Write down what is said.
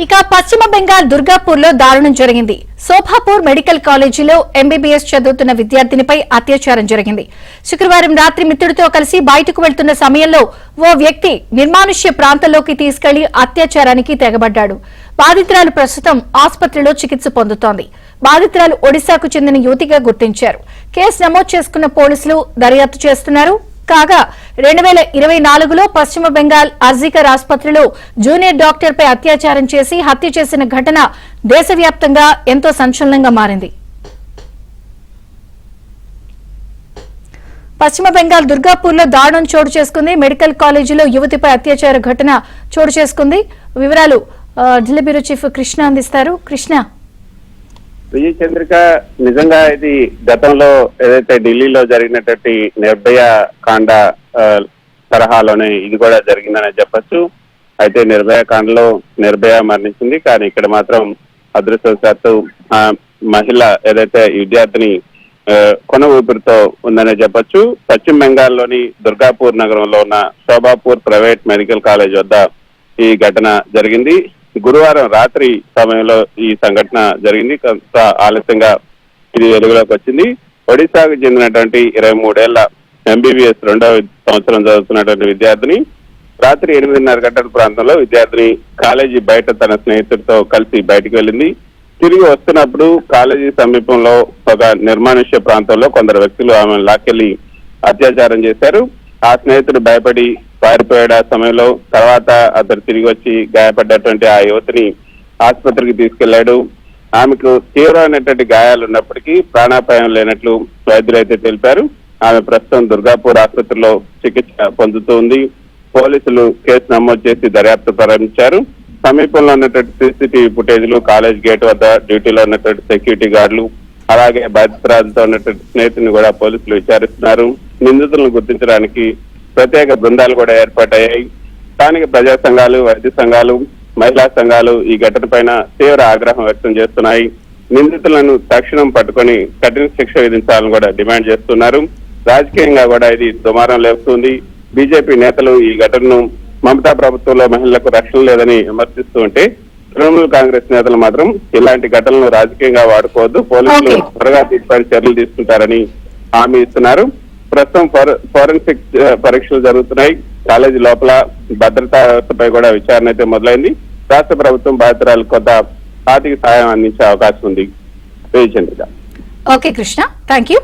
ఇక పశ్చిమ బెంగాల్ దుర్గాపూర్ లో దారుణం జరిగింది. శోభాపూర్ మెడికల్ కాలేజీలో ఎంబీబీఎస్ చదువుతున్న విద్యార్థినిపై అత్యాచారం జరిగింది. శుక్రవారం రాత్రి మిత్రుడితో కలిసి బయటకు వెళ్తున్న సమయంలో ఓ వ్యక్తి నిర్మానుష్య ప్రాంతంలోకి తీసుకెళ్లి అత్యాచారానికి తెగబడ్డాడు. బాధితురాలు ప్రస్తుతం ఆసుపత్రిలో చికిత్స పొందుతోంది. బాధితురాలు ఒడిశాకు చెందిన యువతిగా గుర్తించారు. కేసు నమోదు చేసుకున్న పోలీసులు దర్యాప్తు చేస్తున్నారు. కాగా 2024లో పశ్చిమ బెంగాల్ అర్జికర్ ఆసుపత్రిలో జూనియర్ డాక్టర్ పై అత్యాచారం చేసి హత్య చేసిన ఘటన దేశవ్యాప్తంగా ఎంతో సంచలనంగా మారింది. పశ్చిమ బెంగాల్ దుర్గాపూర్ లో దారుణం చోటు చేసుకుంది. మెడికల్ కాలేజీలో యువతిపై అత్యాచార ఘటన చోటు చేసుకుంది. వివరాలు ఢిల్లీ బ్యూరో చీఫ్ కృష్ణ అందిస్తారు. కృష్ణ, విజయ్ చంద్రిక, నిజంగా ఇది గతంలో ఏదైతే ఢిల్లీలో జరిగినటువంటి నిర్భయ కాండ తరహాలోనే ఇది కూడా జరిగిందని చెప్పొచ్చు. అయితే నిర్భయ కాండలో నిర్భయ మరణించింది, కానీ ఇక్కడ మాత్రం అదృష్టవశాత్తు మహిళ ఏదైతే విద్యార్థిని కొన ఊపిరితో ఉందనే చెప్పొచ్చు. పశ్చిమ బెంగాల్లోని దుర్గాపూర్ నగరంలో ఉన్న శోభాపూర్ ప్రైవేట్ మెడికల్ కాలేజ్ వద్ద ఈ ఘటన జరిగింది. గురువారం రాత్రి సమయంలో ఈ సంఘటన జరిగింది. కొంత ఆలస్యంగా ఇది వెలుగులోకి వచ్చింది. ఒడిశాకు చెందినటువంటి 23 ఏళ్ల ఎంబీబీఎస్ 2వ సంవత్సరం చదువుతున్నటువంటి విద్యార్థిని రాత్రి 8:30 గంటల ప్రాంతంలో విద్యార్థిని కాలేజీ బయట తన స్నేహితుడితో కలిసి బయటకు వెళ్ళింది. తిరిగి వస్తున్నప్పుడు కాలేజీ సమీపంలో ఒక నిర్మానుష్య ప్రాంతంలో కొందరు వ్యక్తులు ఆమెను లాక్కెళ్లి అత్యాచారం చేశారు. ఆ స్నేహితుడు భయపడి పారిపోయాడు. ఆ సమయంలో తర్వాత అతను తిరిగి వచ్చి గాయపడ్డటువంటి ఆ యువతిని ఆసుపత్రికి తీసుకెళ్లాడు. ఆమెకు తీవ్రమైనటువంటి గాయాలు ఉన్నప్పటికీ ప్రాణాపాయం లేనట్లు వైద్యులు అయితే తెలిపారు. ఆమె ప్రస్తుతం దుర్గాపూర్ ఆసుపత్రిలో చికిత్స పొందుతుంది. పోలీసులు కేసు నమోదు చేసి దర్యాప్తు ప్రారంభించారు. సమీపంలో ఉన్నటువంటి సీసీటీవీ ఫుటేజ్లు, కాలేజ్ గేట్ వద్ద డ్యూటీలో ఉన్నటువంటి సెక్యూరిటీ గార్డులు, అలాగే బాధితురాలతో ఉన్నటువంటి స్నేహితుని కూడా పోలీసులు విచారిస్తున్నారు. నిందితులను గుర్తించడానికి ప్రత్యేక బృందాలు కూడా ఏర్పాటయ్యాయి. స్థానిక ప్రజా సంఘాలు, వైద్య సంఘాలు, మహిళా సంఘాలు ఈ ఘటన పైన తీవ్ర ఆగ్రహం వ్యక్తం చేస్తున్నాయి. నిందితులను తక్షణం పట్టుకొని కఠిన శిక్ష విధించాలని కూడా డిమాండ్ చేస్తున్నారు. రాజకీయంగా కూడా ఇది దుమారం లేపుతుంది. బీజేపీ నేతలు ఈ ఘటనను మమతా ప్రభుత్వంలో మహిళలకు రక్షణ లేదని విమర్శిస్తూ ఉంటే, తృణమూల్ కాంగ్రెస్ నేతలు మాత్రం ఇలాంటి ఘటనలు రాజకీయంగా వాడుకోవద్దు, పోలీసులు త్వరగా తీసుకొని చర్యలు తీసుకుంటారని హామీ ఇస్తున్నారు. ప్రస్తుతం ఫోరెన్సిక్ పరీక్షలు జరుగుతున్నాయి. కాలేజీ లోపల భద్రతా వ్యవస్థపై కూడా విచారణ అయితే మొదలైంది. రాష్ట్ర ప్రభుత్వం బాధితురాలకు కొంత ఆర్థిక సాయం అందించే అవకాశం ఉంది. Okay Krishna, thank you.